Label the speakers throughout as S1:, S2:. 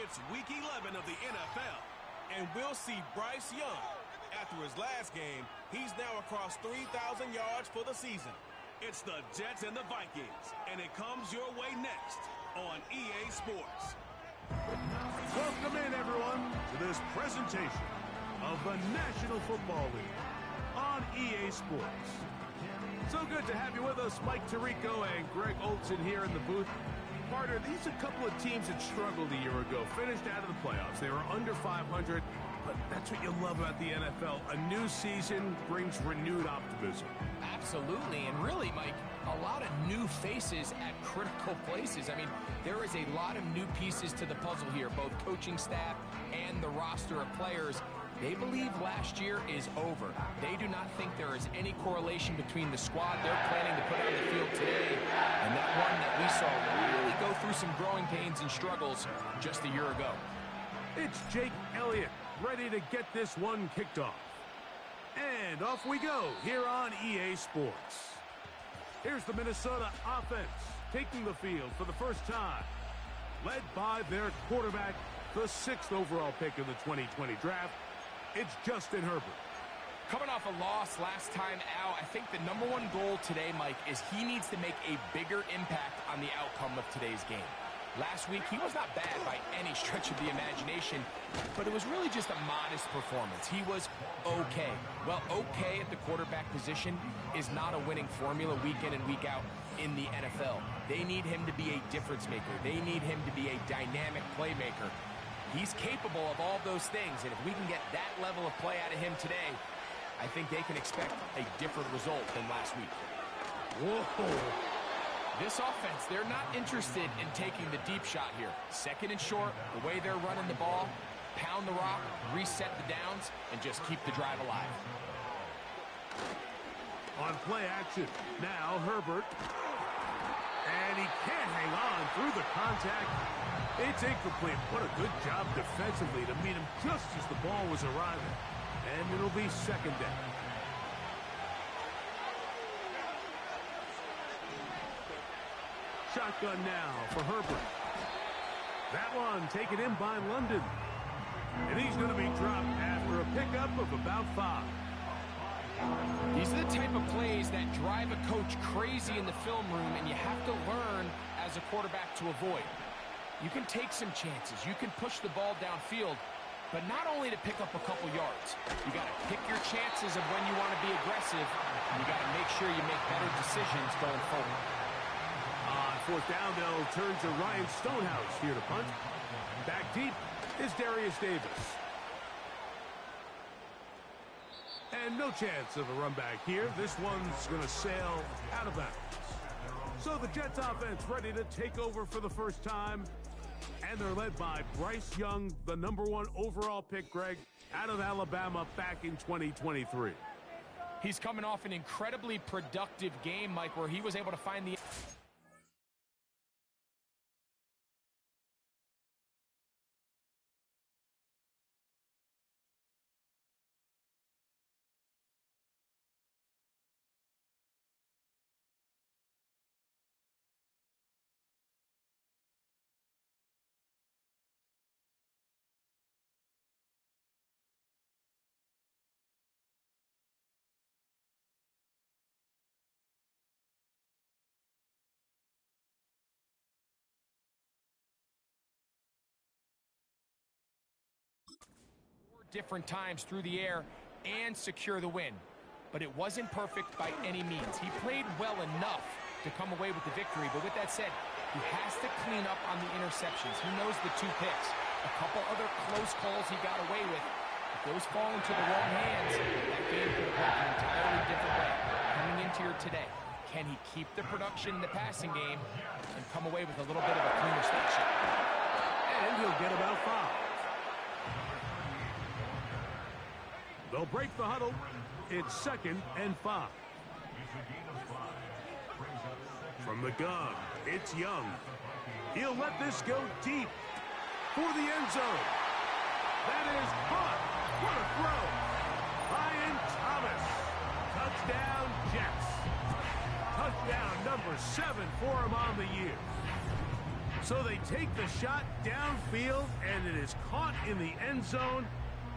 S1: It's Week 11 of the NFL, and we'll see Bryce Young. After his last game, he's now across 3,000 yards for the season. It's the Jets and the Vikings, and it comes your way next on EA Sports.
S2: Welcome in, everyone, to this presentation of the National Football League on EA Sports. So good to have you with us, Mike Tirico and Greg Olson here in the booth. Partner, these are a couple of teams that struggled a year ago, finished out of the playoffs. They were under 500, but that's what you love about the NFL. A new season brings renewed optimism.
S3: Absolutely, and really, Mike, a lot of new faces at critical places. I mean, there is a lot of new pieces to the puzzle here, both coaching staff and the roster of players. They believe last year is over. They do not think there is any correlation between the squad they're planning to put on the field today and that one that we saw really go through some growing pains and struggles just a year ago.
S2: It's Jake Elliott ready to get this one kicked off. And off we go here on EA Sports. Here's the Minnesota offense taking the field for the first time, led by their quarterback, the 6th overall pick in the 2020 draft. It's Justin Herbert.
S3: Coming off a loss last time out, I think the number one goal today, Mike, is he needs to make a bigger impact on the outcome of today's game. Last week, he was not bad by any stretch of the imagination, but it was really just a modest performance. He was okay. Well, okay at the quarterback position is not a winning formula week in and week out in the NFL. They need him to be a difference maker. They need him to be a dynamic playmaker. He's capable of all those things, and if we can get that level of play out of him today, I think they can expect a different result than last week.
S2: Whoa.
S3: This offense, they're not interested in taking the deep shot here. Second and short, the way they're running the ball, pound the rock, reset the downs, and just keep the drive alive.
S2: On play action, now Herbert. And he can't hang on through the contact. It's incomplete. What a good job defensively to meet him just as the ball was arriving. And it'll be second down. Shotgun now for Herbert. That one taken in by London. And he's going to be dropped after a pickup of about 5.
S3: These are the type of plays that drive a coach crazy in the film room, and you have to learn as a quarterback to avoid. You can take some chances. You can push the ball downfield, but not only to pick up a couple yards. You got to pick your chances of when you want to be aggressive, and you got to make sure you make better decisions going forward.
S2: On fourth down, they'll turn to Ryan Stonehouse here to punt. Back deep is Darius Davis. And no chance of a run back here. This one's going to sail out of bounds. So the Jets offense ready to take over for the first time. And they're led by Bryce Young, the number 1 overall pick, Greg, out of Alabama back in 2023.
S3: He's coming off an incredibly productive game, Mike, where he was able to find the... different times through the air and secure the win. But it wasn't perfect by any means. He played well enough to come away with the victory, but with that said, he has to clean up on the interceptions. He knows the 2 picks. A couple other close calls he got away with. If those fall into the wrong hands, that game could have went an entirely different way. Coming into here today, can he keep the production in the passing game and come away with a little bit of a cleaner stat sheet?
S2: And he'll get about 5. They'll break the huddle. It's 2nd and 5. From the gun, it's Young. He'll let this go deep for the end zone. That is caught. What a throw. Ryan Thomas. Touchdown, Jets. Touchdown number 7 for him on the year. So they take the shot downfield, and it is caught in the end zone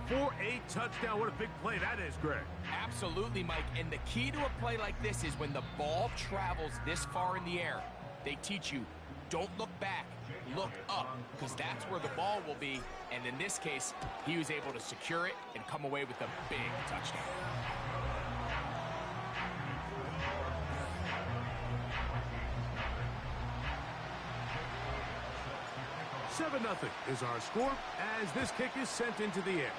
S2: for a touchdown. What a big play that is, Greg.
S3: Absolutely, Mike. And the key to a play like this is when the ball travels this far in the air, they teach you, don't look back, look up, because that's where the ball will be. And in this case, he was able to secure it and come away with a big touchdown.
S2: 7-0 is our score as this kick is sent into the air.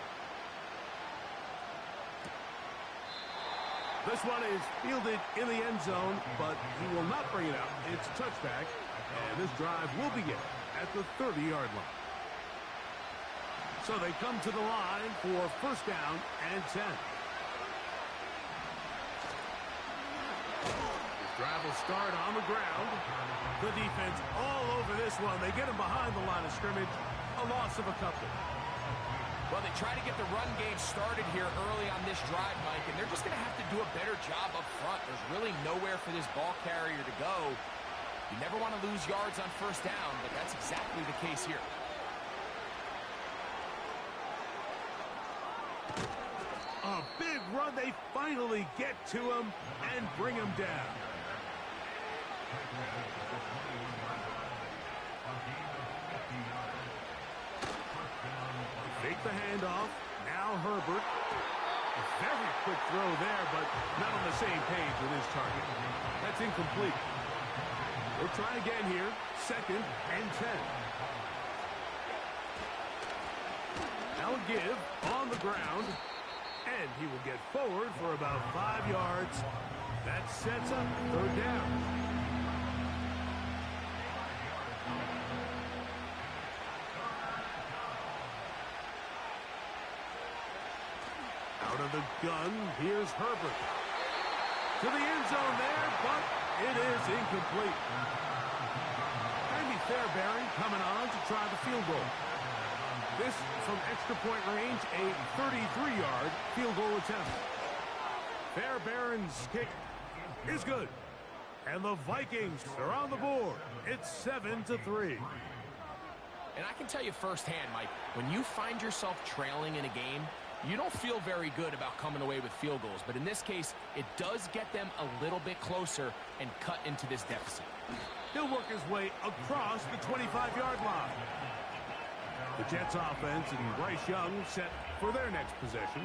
S2: This one is fielded in the end zone, but he will not bring it out. It's a touchback, and this drive will begin at the 30-yard line. So they come to the line for first down and 10. Drive will start on the ground. The defense all over this one. They get him behind the line of scrimmage. A loss of a couple.
S3: Well, they try to get the run game started here early on this drive, Mike, and they're just going to have to do a better job up front. There's really nowhere for this ball carrier to go. You never want to lose yards on first down, but that's exactly the case here.
S2: A big run. They finally get to him and bring him down. Fake the handoff. Now Herbert. A very quick throw there, but not on the same page with his target. That's incomplete. We'll try again here. 2nd and 10. Now a give on the ground. And he will get forward for about 5 yards. That sets up 3rd down. Out of the gun, here's Herbert. To the end zone there, but it is incomplete. Andy Fairbairn coming on to try the field goal. This from extra point range, a 33-yard field goal attempt. Fairbairn's kick is good. And the Vikings are on the board. It's 7-3.
S3: And I can tell you firsthand, Mike, when you find yourself trailing in a game, you don't feel very good about coming away with field goals. But in this case, it does get them a little bit closer and cut into this deficit.
S2: He'll work his way across the 25-yard line. The Jets offense and Bryce Young set for their next possession.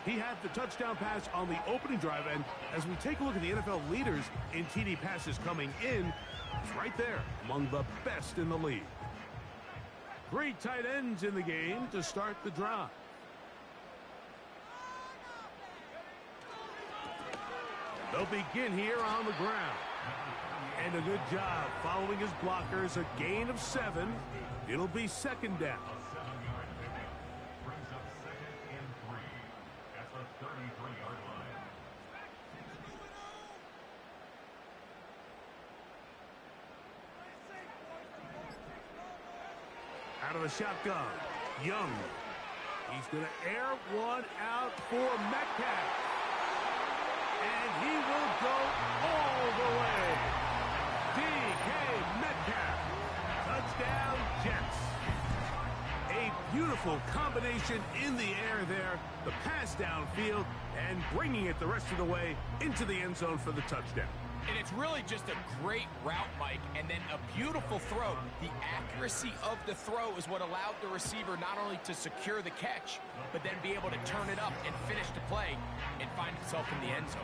S2: He had the touchdown pass on the opening drive, and as we take a look at the NFL leaders in TD passes coming in, it's right there among the best in the league. 3 tight ends in the game to start the drive. They'll begin here on the ground. And a good job following his blockers. A gain of 7. It'll be 2nd down. Out of the shotgun, Young. He's going to air one out for Metcalf. And he will go all the way. DK Metcalf. Touchdown, Jets. A beautiful combination in the air there. The pass downfield and bringing it the rest of the way into the end zone for the touchdown.
S3: And it's really just a great route, Mike, and then a beautiful throw. The accuracy of the throw is what allowed the receiver not only to secure the catch, but then be able to turn it up and finish the play and find himself in the end zone.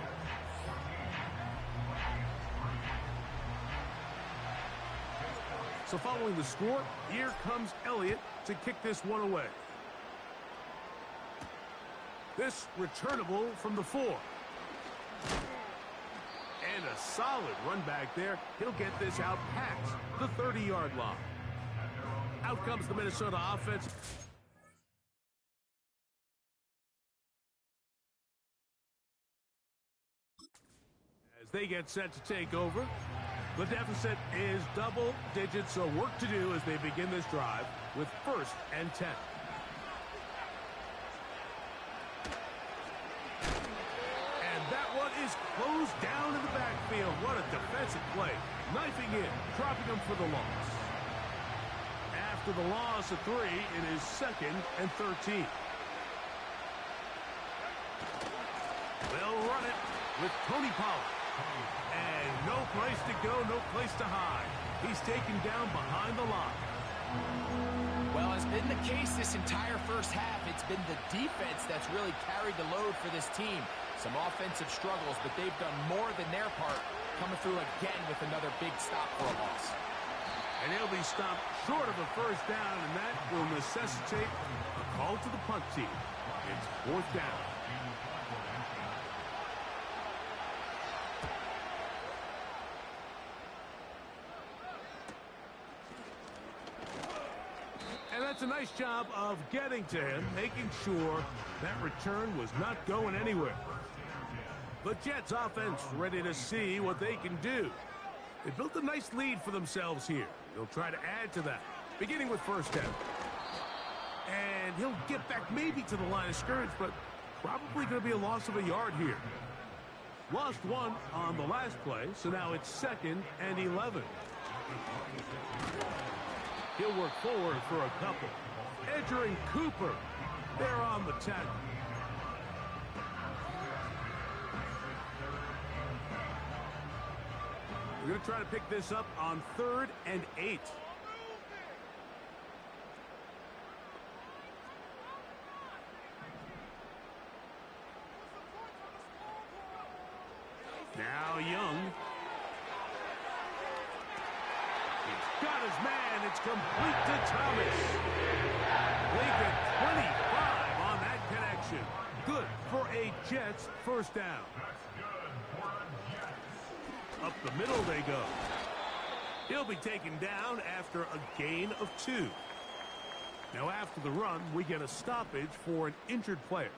S2: So following the score, here comes Elliott to kick this one away. This returnable from the 4. And a solid run back there. He'll get this out past the 30-yard line. Out comes the Minnesota offense. As they get set to take over, the deficit is double digits, so work to do as they begin this drive with 1st and 10. Is closed down in the backfield. What a defensive play. Knifing in, dropping him for the loss. After the loss of 3, it is 2nd and 13. They'll run it with Tony Pollard. And no place to go, no place to hide. He's taken down behind the line.
S3: Well, as been the case this entire first half, it's been the defense that's really carried the load for this team. Some offensive struggles, but they've done more than their part, coming through again with another big stop for a loss.
S2: And he'll be stopped short of a first down, and that will necessitate a call to the punt team. It's 4th down. And that's a nice job of getting to him, making sure that return was not going anywhere. The Jets offense ready to see what they can do. They built a nice lead for themselves here. They'll try to add to that, beginning with first down. And he'll get back maybe to the line of scrimmage, but probably going to be a loss of a yard here. Lost 1 on the last play, so now it's 2nd and 11. He'll work forward for a couple. Edger and Cooper, they're on the tackle. We're going to try to pick this up on 3rd and 8. Now Young. He's got his man. It's complete to Thomas. Lincoln 25 on that connection. Good for a Jets first down. Up the middle they go. He'll be taken down after a gain of 2. Now after the run, we get a stoppage for an injured player.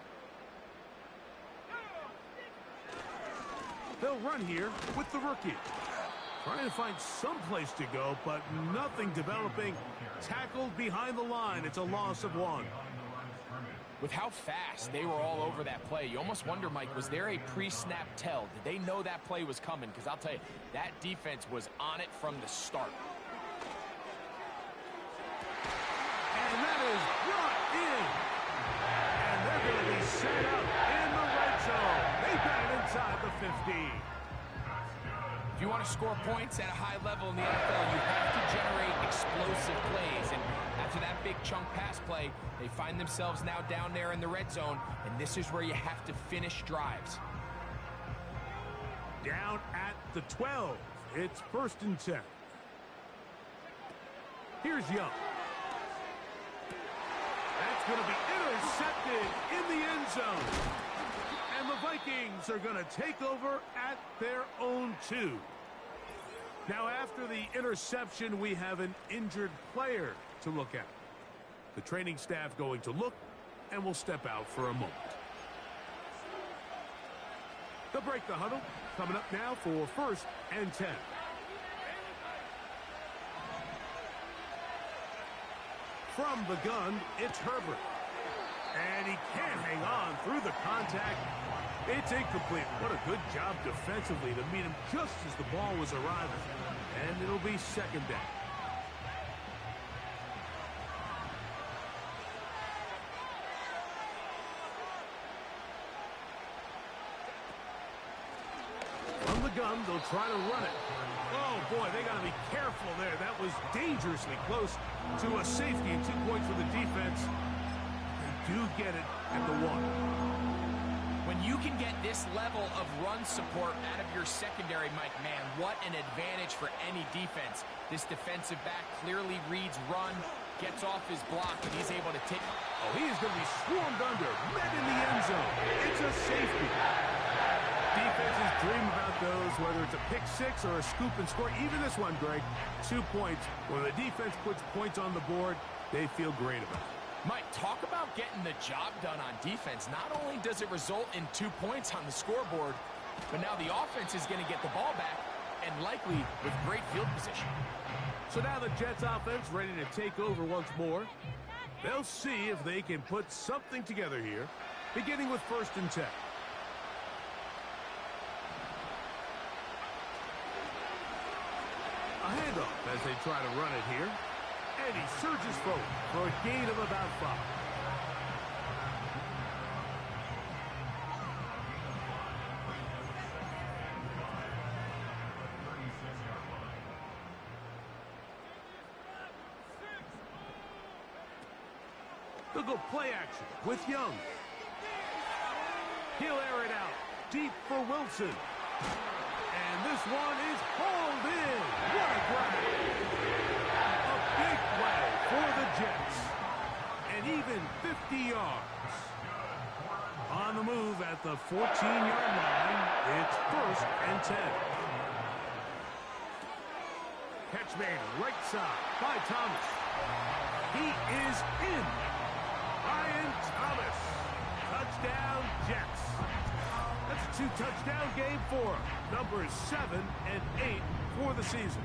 S2: They'll run here with the rookie. Trying to find some place to go, but nothing developing. Tackled behind the line. It's a loss of 1.
S3: With how fast they were all over that play, you almost wonder, Mike, was there a pre-snap tell? Did they know that play was coming? Because I'll tell you, that defense was on it from the start.
S2: And that is brought in. And they're going to be set up in the red zone. They got it inside the 15.
S3: If you want to score points at a high level in the NFL, you have to generate explosive plays. And after that big chunk pass play, they find themselves now down there in the red zone, and this is where you have to finish drives.
S2: Down at the 12. It's 1st and 10. Here's Young. That's going to be intercepted in the end zone. And the Vikings are going to take over at their own 2. Now, after the interception, we have an injured player to look at. The training staff going to look, and will step out for a moment. They'll break the huddle. Coming up now for 1st and 10. From the gun, it's Herbert. And he can't hang on through the contact. It's incomplete. What a good job defensively to meet him just as the ball was arriving. And it'll be 2nd down. From the gun, they'll try to run it. Oh, boy, they got to be careful there. That was dangerously close to a safety, and 2 points for the defense. They do get it at the 1.
S3: When you can get this level of run support out of your secondary, Mike, man, what an advantage for any defense. This defensive back clearly reads run, gets off his block, and he's able to take...
S2: Oh, he is going to be swarmed under, met in the end zone. It's a safety. Defenses dream about those, whether it's a pick 6 or a scoop and score. Even this one, Greg, 2 points. When the defense puts points on the board, they feel great about it.
S3: Mike, talk about getting the job done on defense. Not only does it result in 2 points on the scoreboard, but now the offense is going to get the ball back, and likely with great field position.
S2: So now the Jets offense ready to take over once more. They'll see if they can put something together here, beginning with 1st and 10. A handoff as they try to run it here. And he surges forward for a gain of about 5. They'll go play action with Young. He'll air it out deep for Wilson. And this one is hauled in. What a grab. A big play for the Jets. And even 50 yards. On the move at the 14-yard line, it's 1st and 10. Catch made right side by Thomas. He is in. Ryan Thomas. Touchdown, Jets. That's a 2-touchdown game for him. Numbers 7 and 8 for the season.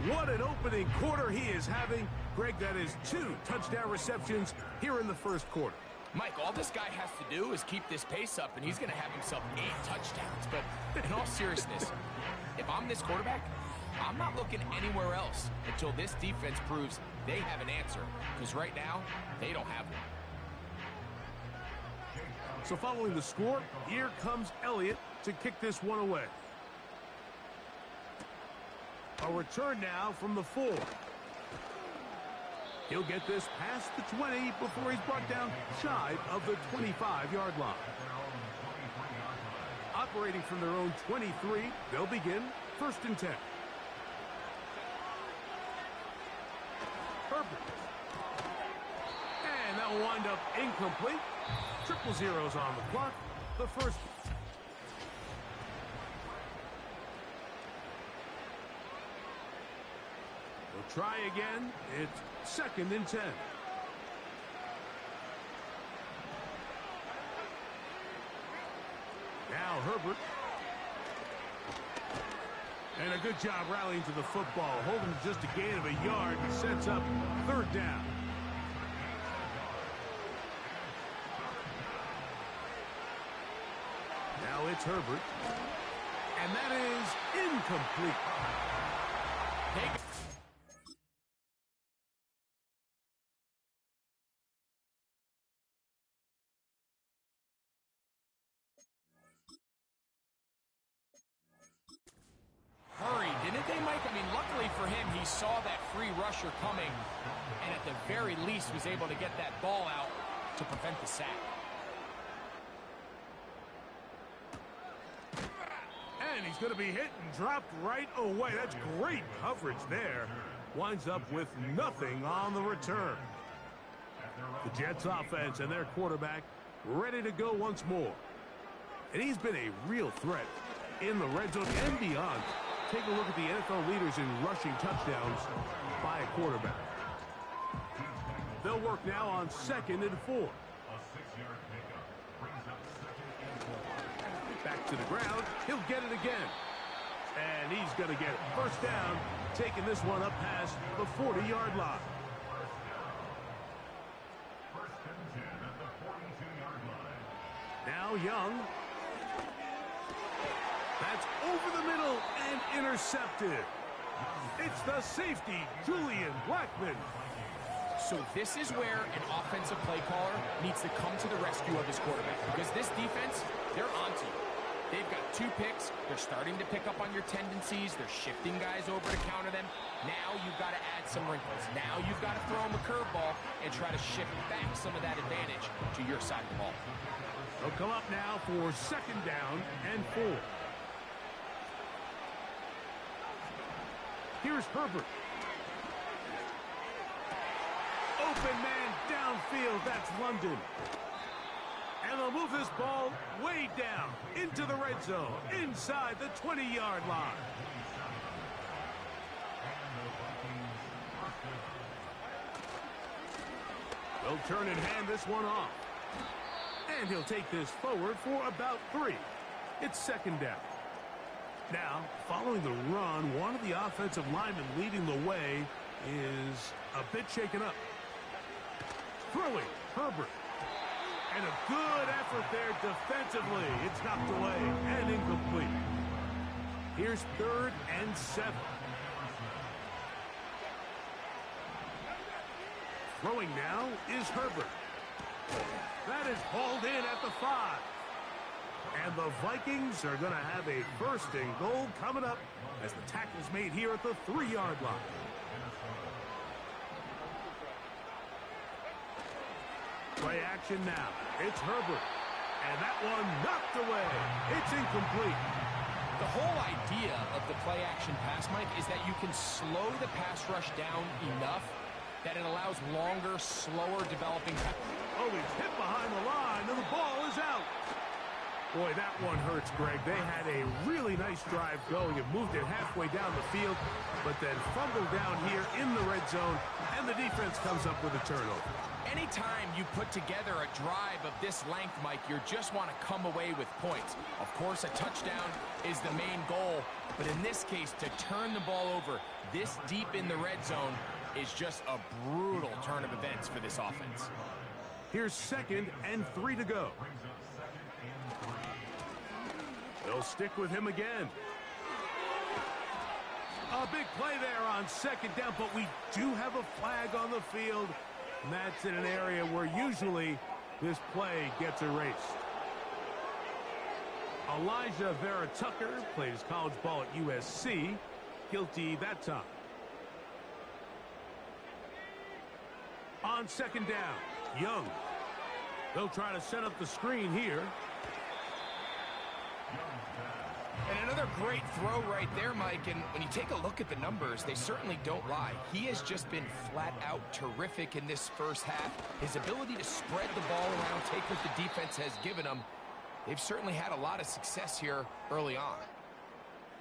S2: What an opening quarter he is having. Greg, that is 2 touchdown receptions here in the first quarter.
S3: Mike, all this guy has to do is keep this pace up, and he's going to have himself 8 touchdowns. But in all seriousness, if I'm this quarterback, I'm not looking anywhere else until this defense proves they have an answer. Because right now, they don't have one.
S2: So following the score, here comes Elliott to kick this one away. A return now from the 4. He'll get this past the 20 before he's brought down shy of the 25-yard line. Operating from their own 23, they'll begin 1st and 10. Herbert. And that will wind up incomplete. 0-0s on the clock. The first. We'll try again. It's 2nd and 10. Now Herbert. And a good job rallying to the football. Holding just a gain of a yard. Sets up 3rd down. Now it's Herbert. And that is incomplete.
S3: Hurry, didn't they, Mike? I mean, luckily for him, he saw that free rusher coming, and at the very least was able to get that ball out to prevent the sack.
S2: And he's going to be hit and dropped right away. That's great coverage there. Winds up with nothing on the return. The Jets offense and their quarterback ready to go once more. And he's been a real threat in the red zone and beyond. Take a look at the NFL leaders in rushing touchdowns by a quarterback. They'll work now on 2nd and 4. Back to the ground. He'll get it again. And he's going to get it. 1st down, taking this one up past the 40-yard line. Now Young. That's over the middle and intercepted. It's the safety, Julian Blackmon.
S3: So this is where an offensive play caller needs to come to the rescue of his quarterback. Because this defense, they're onto you. They've got 2 picks. They're starting to pick up on your tendencies. They're shifting guys over to counter them. Now you've got to add some wrinkles. Now you've got to throw them a curveball and try to shift back some of that advantage to your side of the ball.
S2: They'll come up now for 2nd down and 4. Here's Herbert. Open man downfield. That's London. And they'll move this ball way down into the red zone, inside the 20-yard line. They'll turn and hand this one off. And he'll take this forward for about 3. It's 2nd down. Now, following the run, one of the offensive linemen leading the way is a bit shaken up. Throwing, Herbert. And a good effort there defensively. It's knocked away and incomplete. Here's 3rd and 7. Throwing now is Herbert. That is hauled in at the 5. And the Vikings are going to have a first and goal coming up as the tackle's made here at the 3-yard line. Play action now. It's Herbert. And that one knocked away. It's incomplete.
S3: The whole idea of the play action pass, Mike, is that you can slow the pass rush down enough that it allows longer, slower developing.
S2: Oh, he's hit behind the line, and the ball is out. Boy, that one hurts, Greg. They had a really nice drive going and moved it halfway down the field, but then fumbled down here in the red zone, and the defense comes up with a turnover.
S3: Anytime you put together a drive of this length, Mike, you just want to come away with points. Of course, a touchdown is the main goal, but in this case, to turn the ball over this deep in the red zone is just a brutal turn of events for this offense.
S2: Here's 2nd and 3 to go. They'll stick with him again. A big play there on 2nd down, but we do have a flag on the field. And that's in an area where usually this play gets erased. Elijah Vera-Tucker played his college ball at USC. Guilty that time. On 2nd down, Young. They'll try to set up the screen here.
S3: And another great throw right there, Mike. And when you take a look at the numbers, they certainly don't lie. He has just been flat out terrific in this first half. His ability to spread the ball around, take what the defense has given him. They've certainly had a lot of success here early on.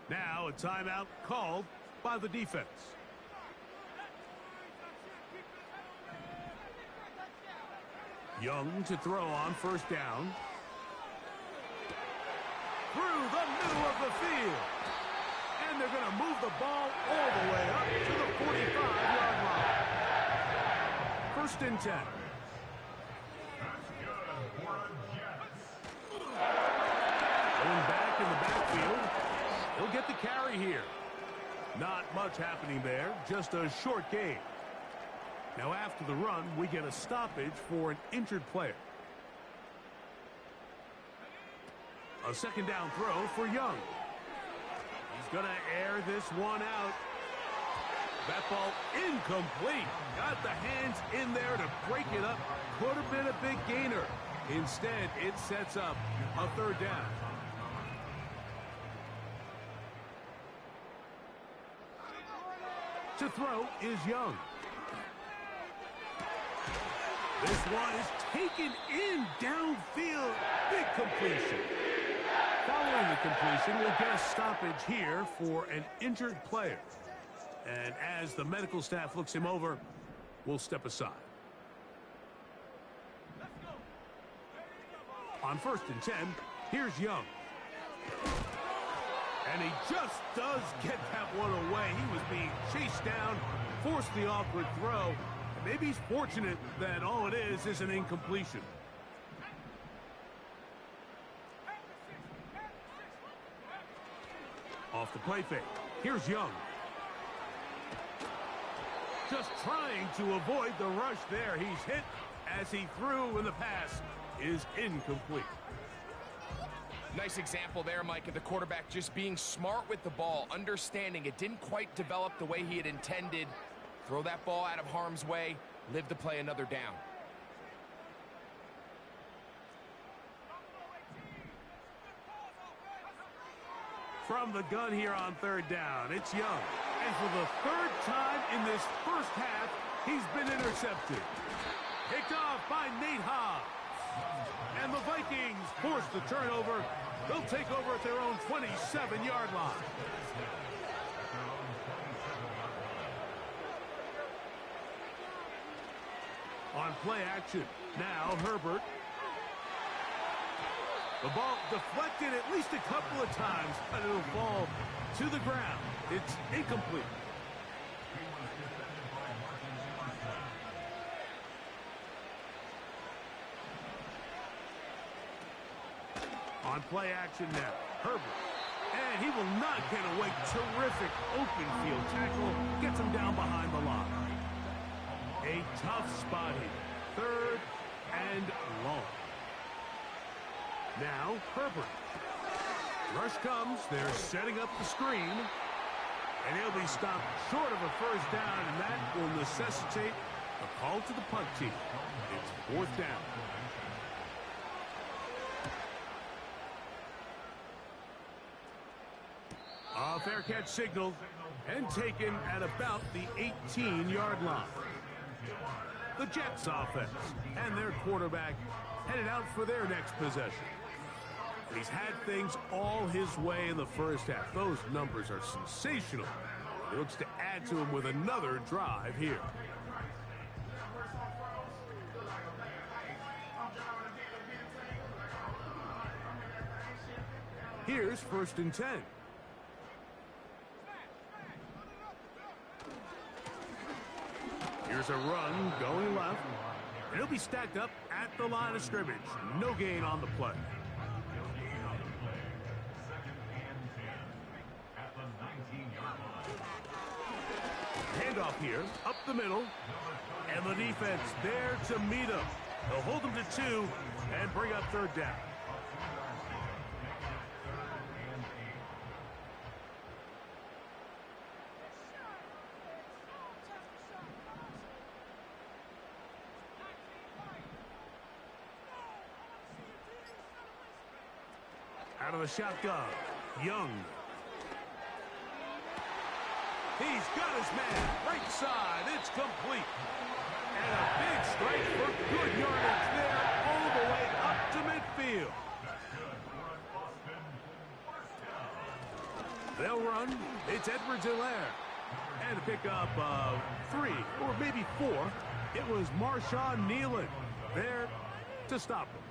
S2: Now a timeout called by the defense. Young to throw on 1st down. Through the middle of the field. And they're going to move the ball all the way up to the 45-yard line. 1st and 10. Going back in the backfield. He'll get the carry here. Not much happening there. Just a short gain. Now after the run, we get a stoppage for an injured player. A 2nd down throw for Young. He's going to air this one out. That ball incomplete. Got the hands in there to break it up. Could have been a big gainer. Instead, it sets up a 3rd down. To throw is Young. This one is taken in downfield. Big completion. Following the completion, we'll get a stoppage here for an injured player. And as the medical staff looks him over, we'll step aside. On 1st and 10, here's Young. And he just does get that one away. He was being chased down, forced the awkward throw. Maybe he's fortunate that all it is an incompletion. Off the play fake. Here's Young. Just trying to avoid the rush there. He's hit as he threw, and the pass is incomplete.
S3: Nice example there, Mike, of the quarterback just being smart with the ball, understanding it didn't quite develop the way he had intended. Throw that ball out of harm's way, live to play another down.
S2: From the gun here on 3rd down, it's Young. And for the 3rd time in this first half, he's been intercepted. Picked off by Nate Hobbs. And the Vikings force the turnover. They'll take over at their own 27-yard line. On play action, now Herbert. The ball deflected at least a couple of times, but it'll fall to the ground. It's incomplete. On play action now, Herbert. And he will not get away. Terrific open field tackle. Gets him down behind the line. A tough spot here. Third and long. Now, Herbert. Rush comes. They're setting up the screen. And he'll be stopped short of a first down, and that will necessitate a call to the punt team. It's fourth down. A fair catch signaled and taken at about the 18-yard line. The Jets offense and their quarterback headed out for their next possession. He's had things all his way in the first half. Those numbers are sensational. He looks to add to them with another drive here. Here's 1st and 10. Here's a run going left. And he'll be stacked up at the line of scrimmage. No gain on the play. Handoff here, up the middle. And the defense there to meet him. They'll hold him to 2 and bring up 3rd down. Out of the shotgun, Young. He's got his man, right side, it's complete. And a big strike for good yardage there, all the way up to midfield. They'll run, it's Edwards-Helaire. And to pick up 3, or maybe 4, it was Marshawn Nealon there to stop him.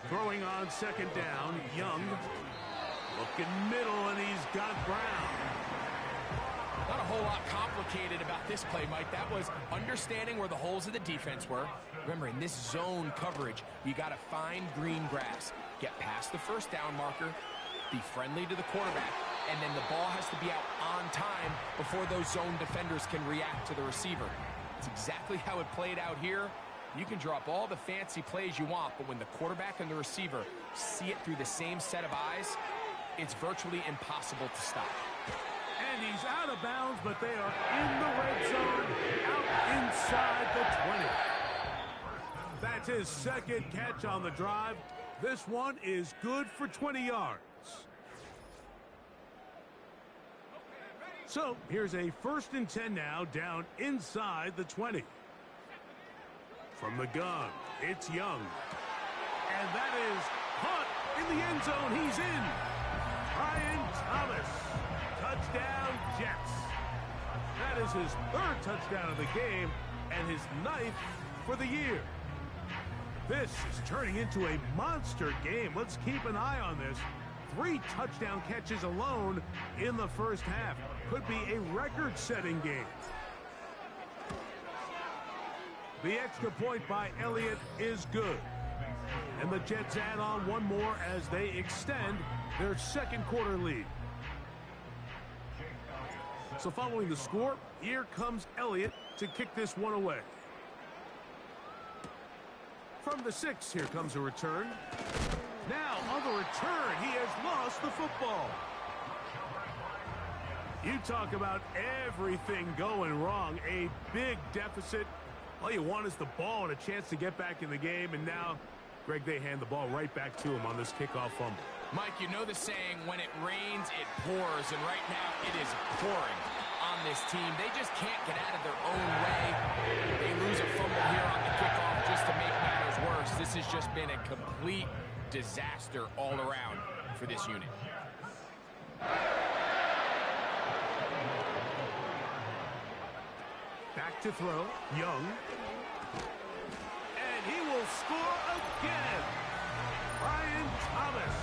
S2: Throwing on 2nd down, Young. Looking middle, and he's got Brown.
S3: Not a whole lot complicated about this play, Mike. That was understanding where the holes of the defense were. Remember, in this zone coverage, you got to find green grass. Get past the 1st down marker, be friendly to the quarterback, and then the ball has to be out on time before those zone defenders can react to the receiver. It's exactly how it played out here. You can draw up all the fancy plays you want, but when the quarterback and the receiver see it through the same set of eyes, it's virtually impossible to stop.
S2: And he's out of bounds, but they are in the red zone, out inside the 20. That's his 2nd catch on the drive. This one is good for 20 yards. So here's a 1st and 10 now, down inside the 20. From the gun, it's Young. And that is Hunt in the end zone. He's in. Brian Thomas. Touchdown, Jets. That is his 3rd touchdown of the game and his 9th for the year. This is turning into a monster game. Let's keep an eye on this. 3 touchdown catches alone in the first half. Could be a record-setting game. The extra point by Elliott is good. And the Jets add on one more as they extend their 2nd quarter lead. So following the score, here comes Elliott to kick this one away. From the 6, here comes a return. Now on the return, he has lost the football. You talk about everything going wrong. A big deficit. All you want is the ball and a chance to get back in the game, and now, Greg, they hand the ball right back to him on this kickoff fumble.
S3: Mike, you know the saying, when it rains, it pours, and right now it is pouring on this team. They just can't get out of their own way. They lose a fumble here on the kickoff just to make matters worse. This has just been a complete disaster all around for this unit.
S2: Back to throw, Young. And he will score again. Brian Thomas.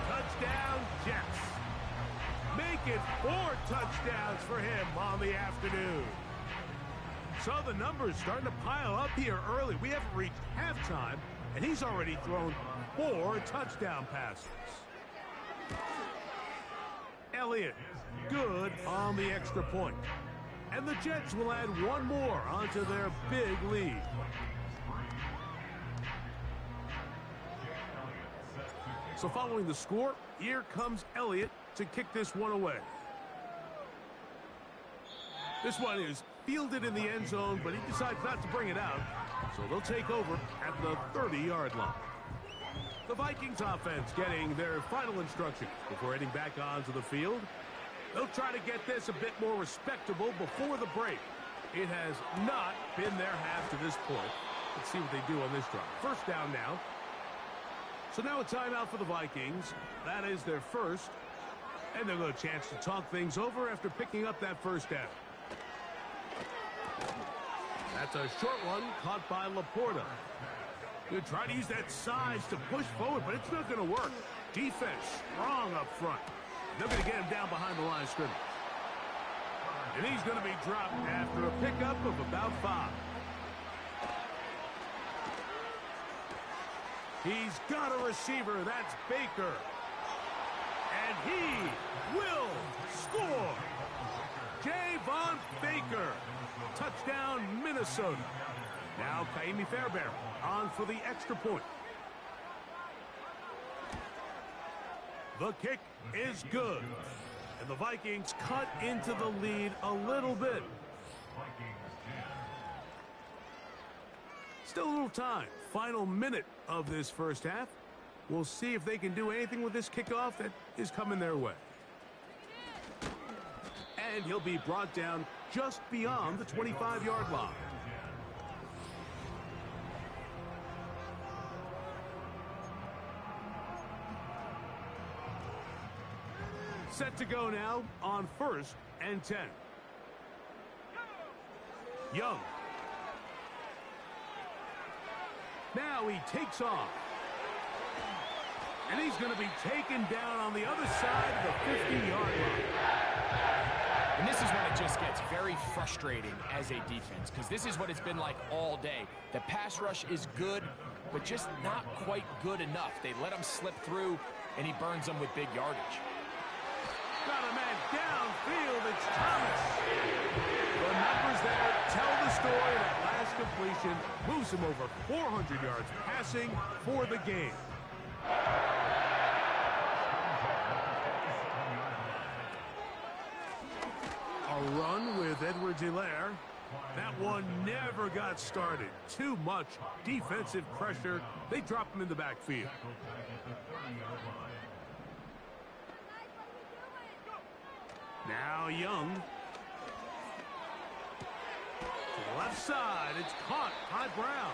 S2: Touchdown, Jets. Make it 4 touchdowns for him on the afternoon. So the numbers starting to pile up here early. We haven't reached halftime, and he's already thrown 4 touchdown passes. Elliott, good on the extra point. And the Jets will add one more onto their big lead. So following the score, here comes Elliott to kick this one away. This one is fielded in the end zone, but he decides not to bring it out. So they'll take over at the 30-yard line. The Vikings offense getting their final instructions before heading back onto the field. They'll try to get this a bit more respectable before the break. It has not been their half to this point. Let's see what they do on this drive. First down now. So now a timeout for the Vikings. That is their first. And they'll get a chance to talk things over after picking up that first down. That's a short one caught by Laporta. They'll try to use that size to push forward, but it's not going to work. Defense strong up front. They're going to get him down behind the line of scrimmage. And he's going to be dropped after a pickup of about 5. He's got a receiver. That's Baker. And he will score. Javon Baker. Touchdown, Minnesota. Now Kaimi Fairbairn on for the extra point. The kick is good. And the Vikings cut into the lead a little bit. Still a little time. Final minute of this first half. We'll see if they can do anything with this kickoff that is coming their way. And he'll be brought down just beyond the 25-yard line. Set to go now on 1st and 10. Young. Now he takes off. And he's going to be taken down on the other side of the 50-yard line.
S3: And this is when it just gets very frustrating as a defense, because this is what it's been like all day. The pass rush is good, but just not quite good enough. They let him slip through, and he burns them with big yardage.
S2: Got a man downfield. It's Thomas. The numbers there tell the story. That last completion moves him over 400 yards passing for the game. A run with Edwards-Helaire. That one never got started. Too much defensive pressure. They drop him in the backfield. Now Young. To the left side. It's caught by Brown.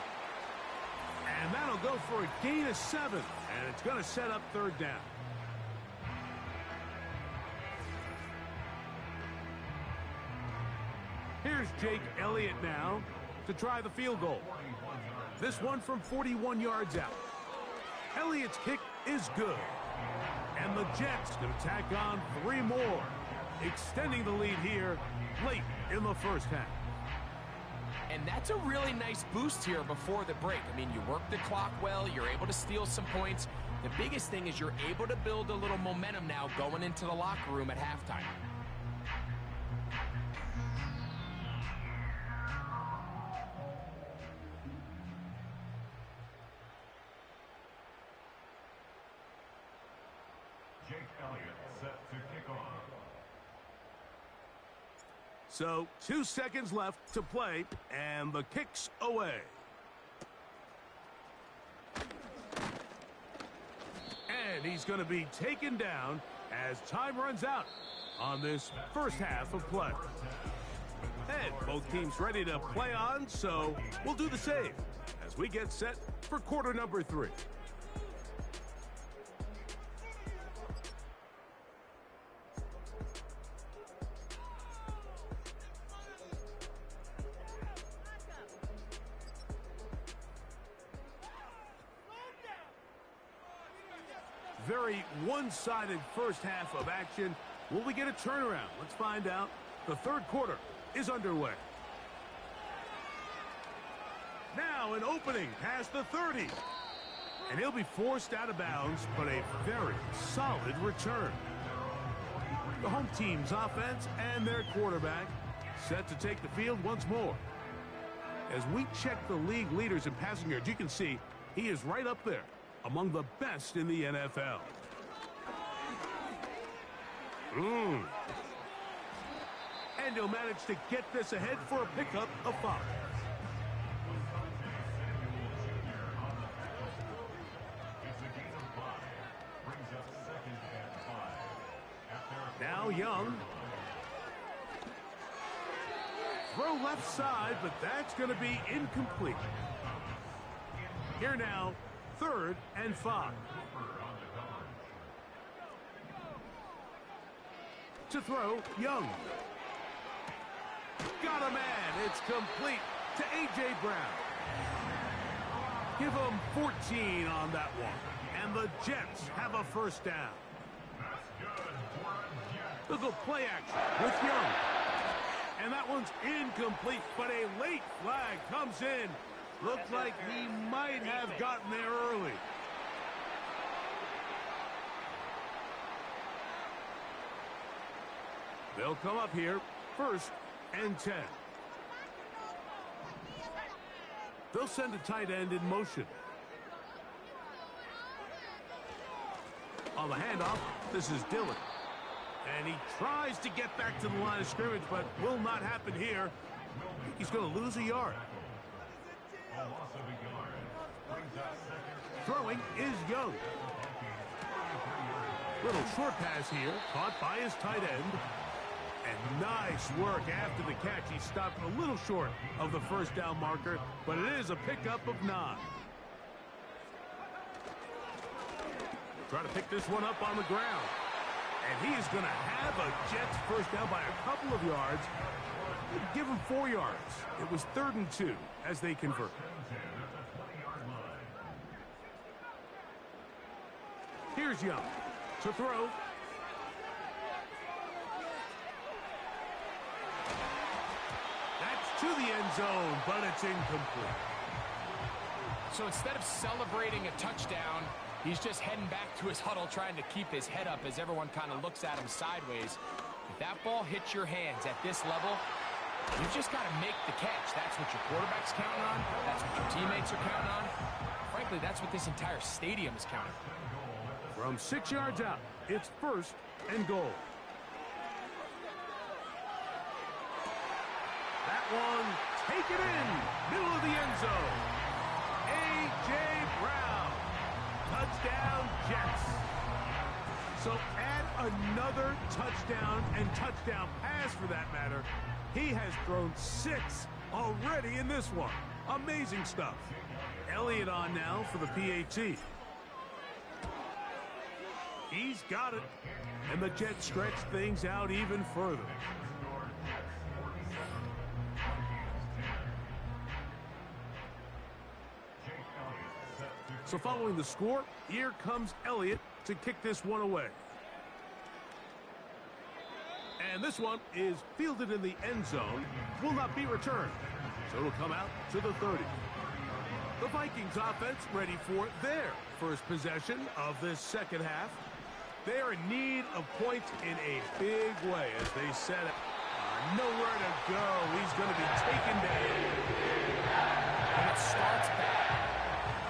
S2: And that'll go for a gain of 7. And it's going to set up 3rd down. Here's Jake Elliott now to try the field goal. This one from 41 yards out. Elliott's kick is good. And the Jets going to tack on 3 more, extending the lead here late in the first half.
S3: And that's a really nice boost here before the break. I mean, you work the clock well, you're able to steal some points. The biggest thing is you're able to build a little momentum now going into the locker room at halftime.
S4: Jake Elliott set to kick off.
S2: So 2 seconds left to play, and the kick's away. And he's going to be taken down as time runs out on this first half of play. And both teams ready to play on, so we'll do the same as we get set for quarter number 3. Very one-sided first half of action. Will we get a turnaround? Let's find out. The 3rd quarter is underway. Now an opening past the 30. And he'll be forced out of bounds, but a very solid return. The home team's offense and their quarterback set to take the field once more. As we check the league leaders in passing yards, you can see he is right up there among the best in the NFL. And he'll manage to get this ahead for a pickup of 5. Now Young. Throw left side, but that's going to be incomplete. Here now, 3rd and 5. To throw, Young. Got a man. It's complete to A.J. Brown. Give him 14 on that one. And the Jets have a first down. They'll go play action with Young. And that one's incomplete, but a late flag comes in. Looks like he might have gotten there early. They'll come up here, 1st and 10. They'll send a tight end in motion. On the handoff, this is Dillon. And he tries to get back to the line of scrimmage, but will not happen here. He's going to lose a yard. Throwing is Young. Little short pass here, caught by his tight end. And nice work after the catch. He stopped a little short of the first down marker, but it is a pickup of 9. Try to pick this one up on the ground. And he is going to have a Jets first down by a couple of yards. Give him 4 yards. It was 3rd and 2 as they convert. Here's Young to throw. That's to the end zone, but it's incomplete.
S3: So instead of celebrating a touchdown, he's just heading back to his huddle trying to keep his head up as everyone kind of looks at him sideways. If that ball hits your hands at this level, you've just got to make the catch. That's what your quarterback's counting on. That's what your teammates are counting on. Frankly, that's what this entire stadium is counting on.
S2: From 6 yards out, it's 1st and goal. That one, take it in, middle of the end zone. A.J. Brown, touchdown Jets. So add another touchdown and touchdown pass for that matter. He has thrown 6 already in this one. Amazing stuff. Elliott on now for the PAT. He's got it. And the Jets stretch things out even further. So following the score, here comes Elliott to kick this one away. And this one is fielded in the end zone, will not be returned. So it'll come out to the 30. The Vikings offense ready for their first possession of this second half. They are in need of points in a big way as they set it. Nowhere to go. He's going to be taken down.
S3: When it starts bad,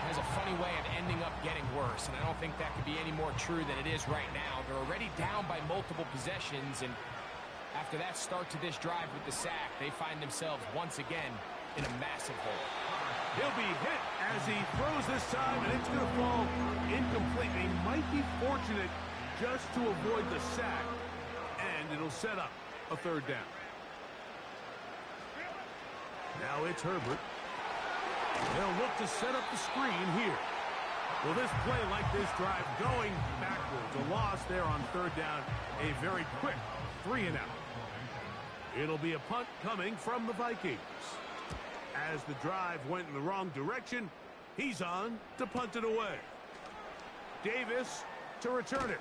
S3: there's a funny way of ending up getting worse, and I don't think that could be any more true than it is right now. They're already down by multiple possessions, and after that start to this drive with the sack, they find themselves once again in a massive hole.
S2: He'll be hit as he throws this time, and it's going to fall incomplete. He might be fortunate just to avoid the sack, and it'll set up a 3rd down. Now it's Herbert. They'll look to set up the screen here. Well, this play like this drive going backwards. A loss there on 3rd down. A very quick 3 and out. It'll be a punt coming from the Vikings. As the drive went in the wrong direction, he's on to punt it away. Davis to return it.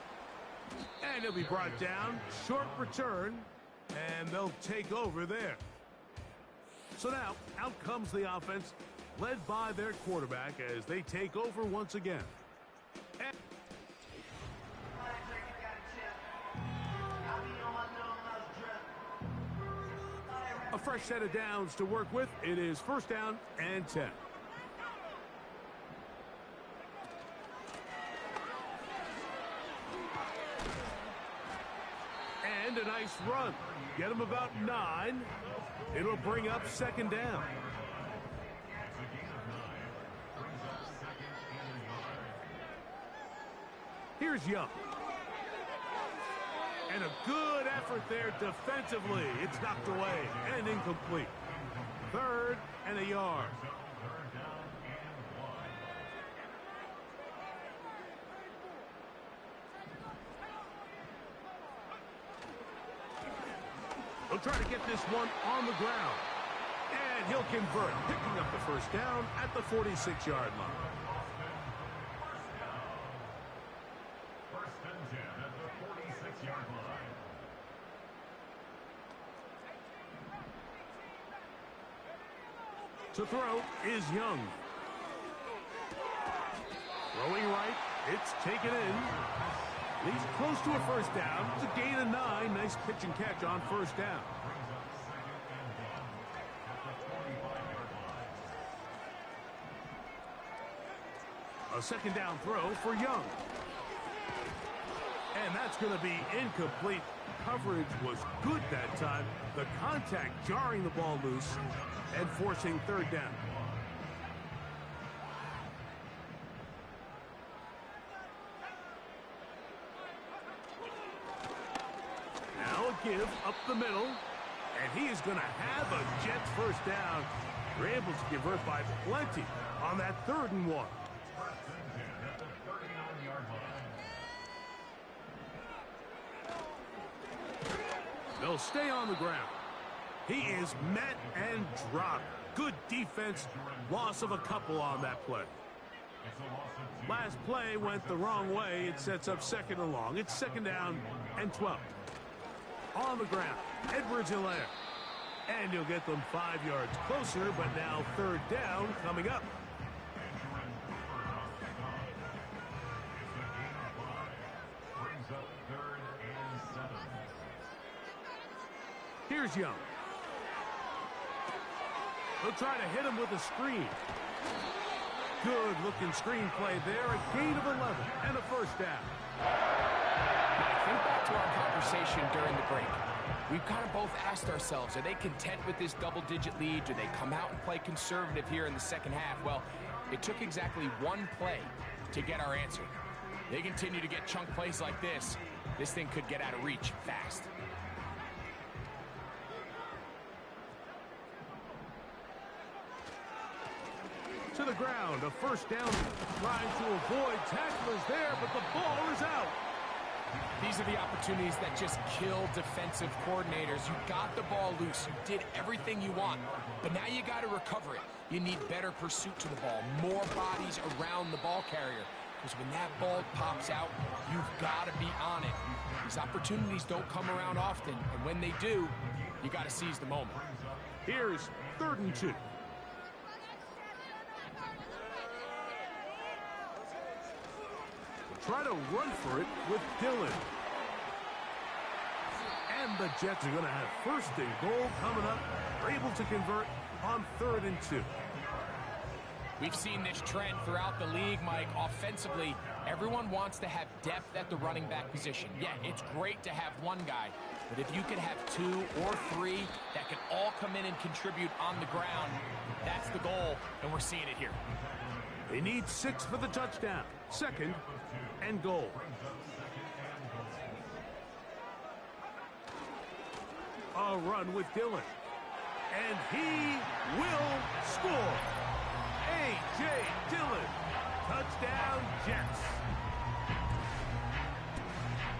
S2: And he'll be brought down. Short return. And they'll take over there. So now, out comes the offense, led by their quarterback as they take over once again. And fresh set of downs to work with. It is first down and 10. And a nice run. Get him about 9. It'll bring up second down. Here's Young. And a good effort there defensively. It's knocked away and incomplete. 3rd and a yard. He'll try to get this one on the ground. And he'll convert, picking up the first down at the 46-yard line.
S4: First and 10 at the 46-yard line.
S2: To throw is Young. Throwing right, it's taken in. He's close to a first down. It's a gain of 9. Nice pitch and catch on first down. A second down throw for Young. And that's going to be incomplete. Coverage was good that time. The contact jarring the ball loose and forcing third down. Now a give up the middle. And he is going to have a Jets first down. They're able to convert by plenty on that 3rd and 1. They'll stay on the ground. He is met and dropped. Good defense. Loss of a couple on that play. Last play went the wrong way. It sets up 2nd and long. It's 2nd down and 12. On the ground, Edwards-Helaire. And he'll get them 5 yards closer, but now 3rd down coming up. Here's Young. He'll try to hit him with a screen. Good looking screen play there. A gain of 11 and a first down.
S3: Now, think back to our conversation during the break. We've kind of both asked ourselves, are they content with this double-digit lead? Do they come out and play conservative here in the second half? Well, it took exactly one play to get our answer. They continue to get chunk plays like this. This thing could get out of reach fast.
S2: To the ground, a first down. Trying to avoid tacklers there, but the ball is out.
S3: These are the opportunities that just kill defensive coordinators. You got the ball loose. You did everything you want, but now you got to recover it. You need better pursuit to the ball, more bodies around the ball carrier. Because when that ball pops out, you've got to be on it. These opportunities don't come around often, and when they do, you got to seize the moment.
S2: Here's 3rd and 2. Try to run for it with Dillon. And the Jets are going to have 1st and goal coming up. They're able to convert on 3rd and 2.
S3: We've seen this trend throughout the league, Mike. Offensively, everyone wants to have depth at the running back position. Yeah, it's great to have one guy, but if you can have 2 or 3 that can all come in and contribute on the ground, that's the goal, and we're seeing it here.
S2: They need 6 for the touchdown. 2nd and goal. A run with Dillon. And he will score. A.J. Dillon. Touchdown, Jets.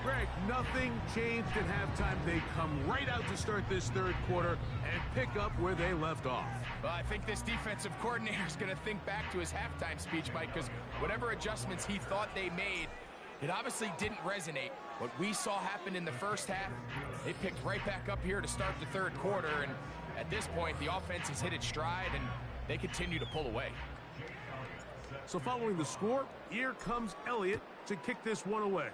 S2: Greg, nothing changed at halftime. They come right out to start this 3rd quarter and pick up where they left off.
S3: Well, I think this defensive coordinator is going to think back to his halftime speech, Mike, because whatever adjustments he thought they made, it obviously didn't resonate. What we saw happen in the first half, they picked right back up here to start the 3rd quarter, and at this point, the offense has hit its stride, and they continue to pull away.
S2: So following the score, here comes Elliott to kick this one away.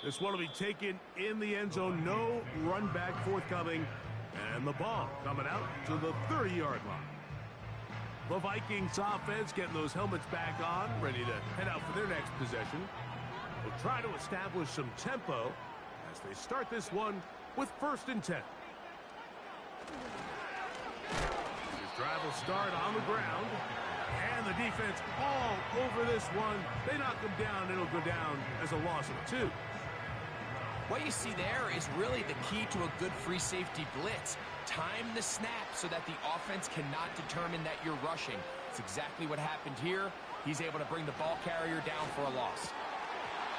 S2: This one will be taken in the end zone. No run back forthcoming. And the ball coming out to the 30-yard line. The Vikings offense getting those helmets back on, ready to head out for their next possession. They'll try to establish some tempo as they start this one with 1st and 10. This drive will start on the ground. And the defense all over this one. They knock him down. It'll go down as a loss of 2.
S3: What you see there is really the key to a good free safety blitz. Time the snap so that the offense cannot determine that you're rushing. It's exactly what happened here. He's able to bring the ball carrier down for a loss.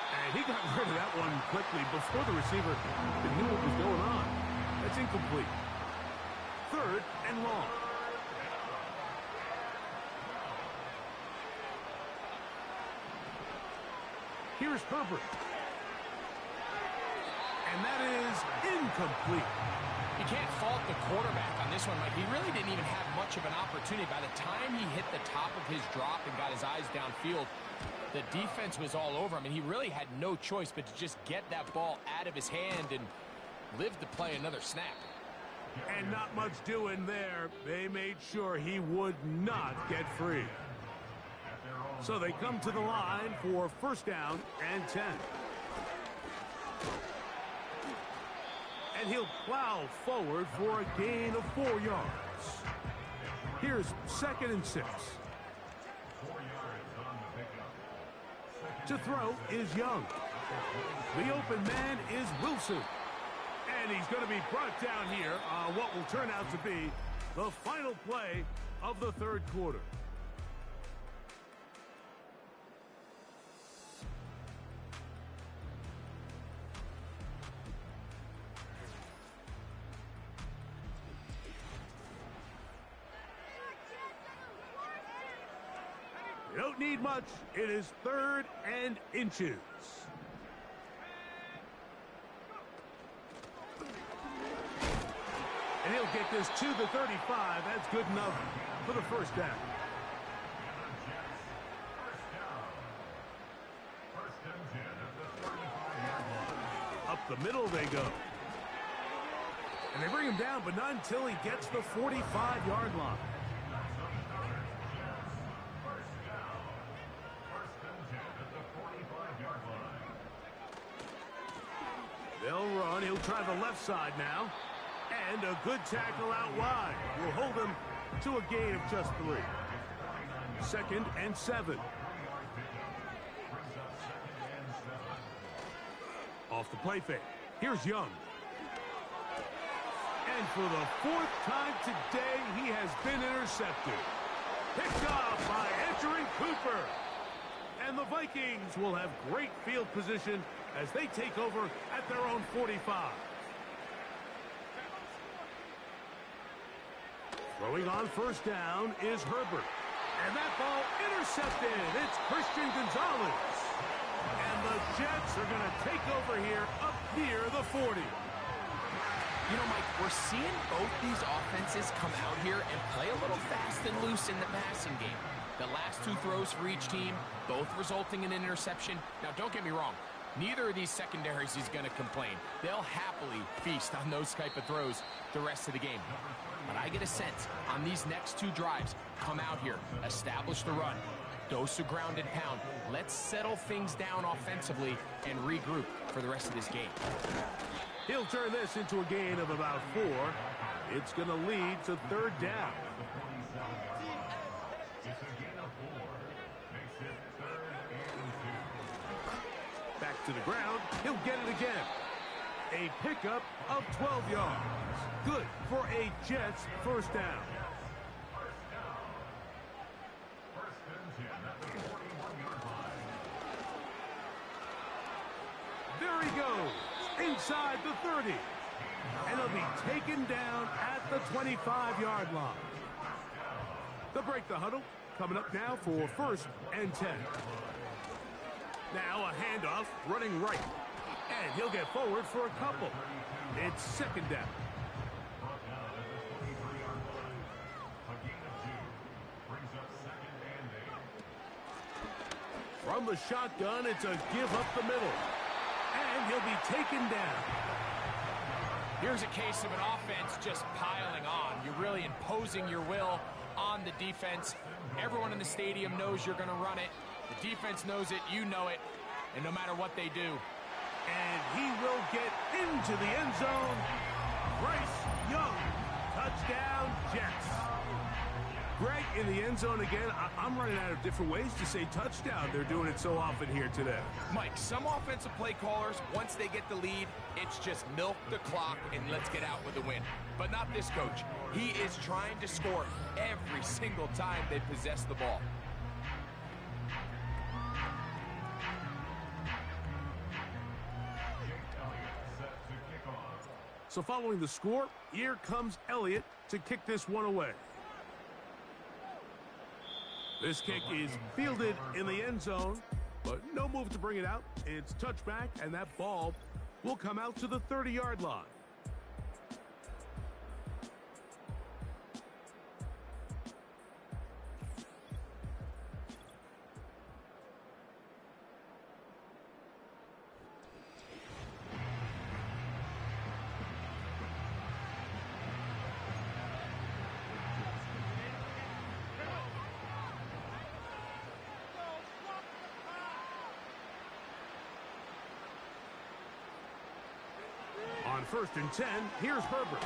S2: And he got rid of that one quickly before the receiver knew what was going on. That's incomplete. 3rd and long. Here's Herbert. And that is incomplete.
S3: You can't fault the quarterback on this one, Mike. He really didn't even have much of an opportunity. By the time he hit the top of his drop and got his eyes downfield, the defense was all over him, and he really had no choice but to just get that ball out of his hand and live to play another snap.
S2: And not much doing there. They made sure he would not get free. So they come to the line for 1st down and 10. And he'll plow forward for a gain of 4 yards. Here's 2nd and 6. To throw is Young. The open man is Wilson. And he's going to be brought down here on what will turn out to be the final play of the 3rd quarter. You don't need much. It is 3rd and inches. And he'll get this to the 35. That's good enough for the 1st down. Up the middle they go. And they bring him down, but not until he gets the 45-yard line. They'll run. He'll try the left side now. And a good tackle out wide will hold him to a gain of just 3. 2nd and 7. Off the play fake. Here's Young. And for the 4th time today, he has been intercepted. Picked off by Edgerrin Cooper. And the Vikings will have great field position as they take over at their own 45. Throwing on 1st down is Herbert. And that ball intercepted. It's Christian Gonzalez. And the Jets are going to take over here up near the 40.
S3: You know, Mike, we're seeing both these offenses come out here and play a little fast and loose in the passing game. The last 2 throws for each team, both resulting in an interception. Now, don't get me wrong. Neither of these secondaries is going to complain. They'll happily feast on those type of throws the rest of the game. But I get a sense on these next 2 drives, come out here, establish the run, dose of ground and pound. Let's settle things down offensively and regroup for the rest of this game.
S2: He'll turn this into a gain of about 4. It's going to lead to 3rd down. Back to the ground. He'll get it again. A pickup of 12 yards. Good for a Jets 1st down. There he goes. Inside the 30. And he'll be taken down at the 25-yard line. They'll break the huddle. Coming up now for 1st and 10. Now a handoff, running right. And he'll get forward for a couple. It's 2nd down. From the shotgun, it's a give up the middle. And he'll be taken down.
S3: Here's a case of an offense just piling on. You're really imposing your will on the defense. Everyone in the stadium knows you're going to run it. The defense knows it, you know it, and no matter what they do.
S2: And he will get into the end zone. Bryce Young, touchdown Jets. Greg, in the end zone again. I'm running out of different ways to say touchdown. They're doing it so often here today.
S3: Mike, some offensive play callers, once they get the lead, it's just milk the clock and let's get out with a win. But not this coach. He is trying to score every single time they possess the ball.
S2: So following the score, here comes Elliott to kick this one away. This kick is fielded in the end zone, but no move to bring it out. It's touchback, and that ball will come out to the 30-yard line. On 1st and 10, here's Herbert.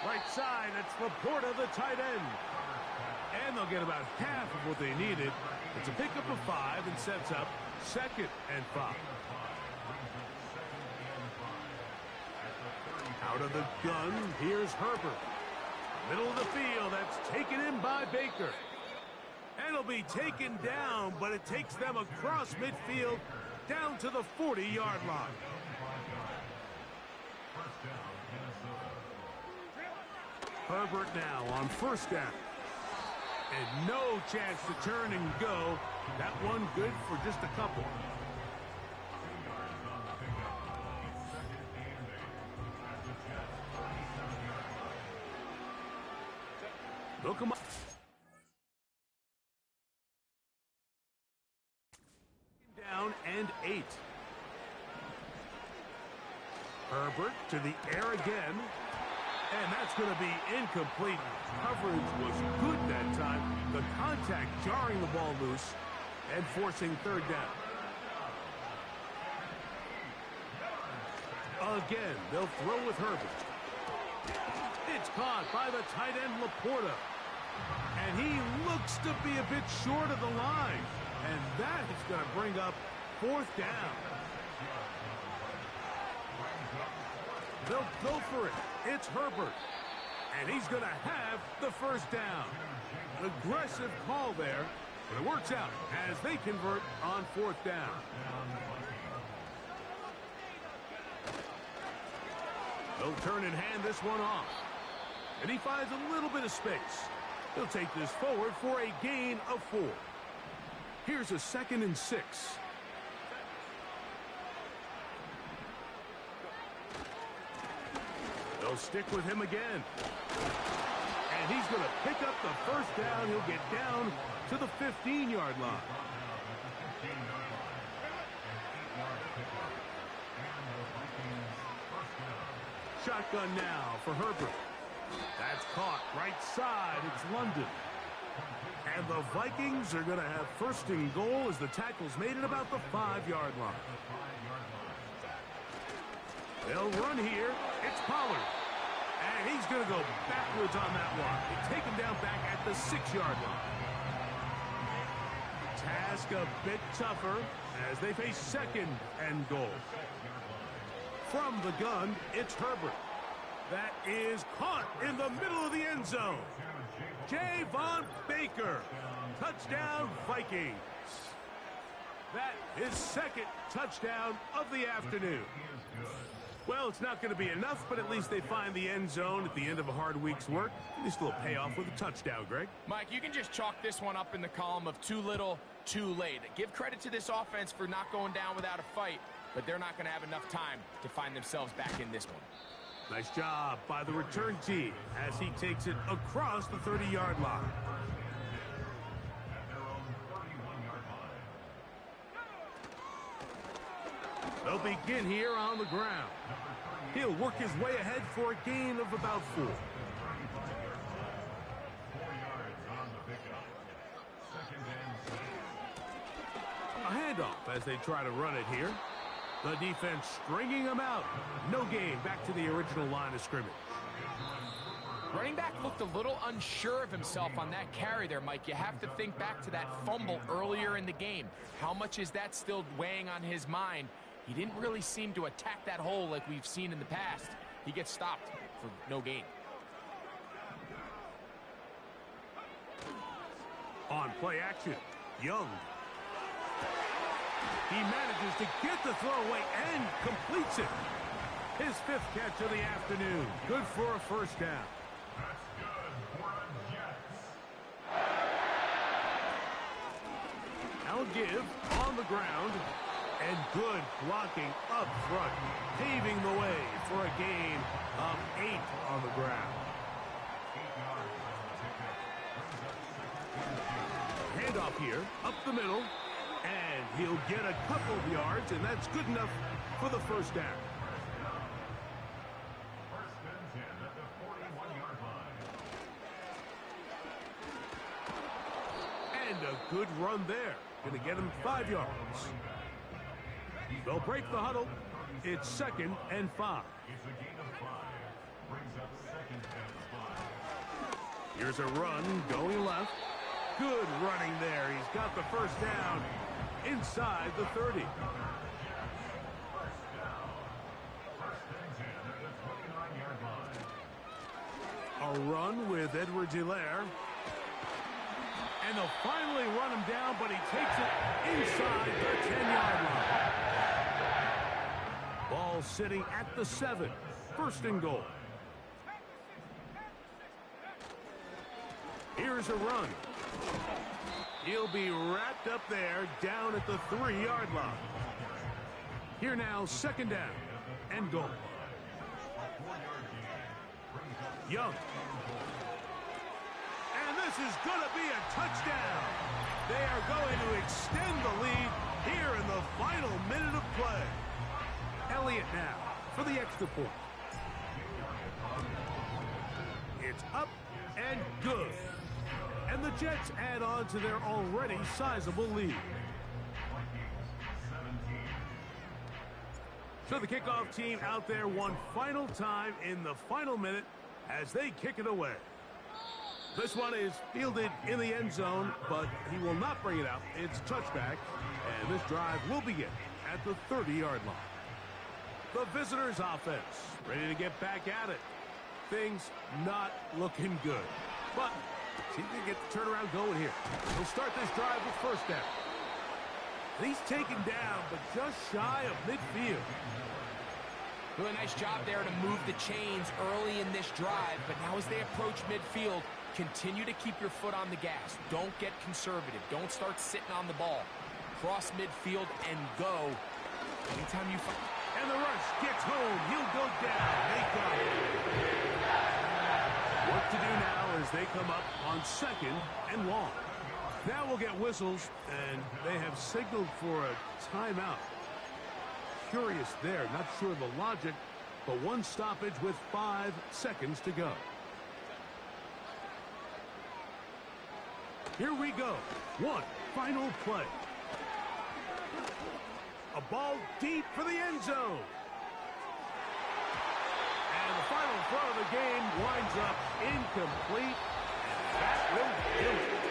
S2: Right side, that's Laporta, the tight end. And they'll get about half of what they needed. It's a pickup of 5 and sets up 2nd and 5. Out of the gun, here's Herbert. Middle of the field, that's taken in by Baker. And it'll be taken down, but it takes them across midfield down to the 40-yard line. Herbert now on 1st down. And no chance to turn and go. That one good for just a couple. Look him up. Down and 8. Herbert to the air again. And that's going to be incomplete. Coverage was good that time. The contact jarring the ball loose and forcing 3rd down. Again, they'll throw with Herbert. It's caught by the tight end Laporta. And he looks to be a bit short of the line. And that is going to bring up 4th down. They'll go for it. It's Herbert. And he's going to have the 1st down. Aggressive call there, but it works out as they convert on 4th down. They'll turn and hand this one off. And he finds a little bit of space. He'll take this forward for a gain of 4. Here's a 2nd and 6. They'll stick with him again. And he's going to pick up the 1st down. He'll get down to the 15-yard line. Shotgun now for Herbert. That's caught right side. It's London. And the Vikings are going to have 1st and goal as the tackle's made at about the 5-yard line. They'll run here. It's Pollard. And he's going to go backwards on that one. They take him down back at the 6-yard line. Task a bit tougher as they face 2nd and goal. From the gun, it's Herbert. That is caught in the middle of the end zone. Javon Baker. Touchdown, Vikings. That is 2nd touchdown of the afternoon. Well, it's not going to be enough, but at least they find the end zone at the end of a hard week's work. At least a little payoff with a touchdown, Greg.
S3: Mike, you can just chalk this one up in the column of too little, too late. Give credit to this offense for not going down without a fight, but they're not going to have enough time to find themselves back in this one.
S2: Nice job by the return team as he takes it across the 30-yard line. They'll begin here on the ground. He'll work his way ahead for a gain of about 4.
S4: 4 yards on the pickup. Second and 6.
S2: A handoff as they try to run it here. The defense stringing them out. No gain. Back to the original line of scrimmage.
S3: Running back looked a little unsure of himself on that carry there, Mike. You have to think back to that fumble earlier in the game. How much is that still weighing on his mind? He didn't really seem to attack that hole like we've seen in the past. He gets stopped for no gain.
S2: On play action, Young. He manages to get the throw away and completes it. His 5th catch of the afternoon. Good for a first down.
S4: That's good for the Jets.
S2: Now give on the ground. And good blocking up front, paving the way for a gain of 8 on the ground.
S4: 8 yards on the pickup.
S2: Handoff here, up the middle, and he'll get a couple of yards, and that's good enough for the first down.
S4: First and 10 at the 41-yard line.
S2: And a good run there. Going to get him 5 yards. They'll break the huddle. It's 2nd and 5.
S4: It's a gain of 5. Brings up 2nd and 5.
S2: Here's a run going left. Good running there. He's got the first down inside the 30.
S4: First down. First and 10 at the 29-yard line.
S2: A run with Edwards-Helaire. And they'll finally run him down, but he takes it inside the 10-yard line. Ball sitting at the 7. First and goal. Here's a run. He'll be wrapped up there down at the 3-yard line. Here now, 2nd down and goal. Young. And this is going to be a touchdown. They are going to extend the lead here in the final minute of play. Elliott now for the extra point. It's up and good. And the Jets add on to their already sizable lead. So the kickoff team out there one final time in the final minute as they kick it away. This one is fielded in the end zone, but he will not bring it out. It's touchback, and this drive will begin at the 30-yard line. The visitors' offense ready to get back at it. Things not looking good, but see if they get the turnaround going here. He'll start this drive with first down. He's taken down, but just shy of midfield.
S3: Really nice job there to move the chains early in this drive, but now as they approach midfield, continue to keep your foot on the gas. Don't get conservative. Don't start sitting on the ball. Cross midfield and go. Anytime you find...
S2: And the rush gets home. He'll go down. They got it. What to do now as they come up on 2nd and long. Now we'll get whistles, and they have signaled for a timeout. Curious there. Not sure the logic, but one stoppage with 5 seconds to go. Here we go. One final play. A ball deep for the end zone. And the final throw of the game winds up incomplete. And that will do it.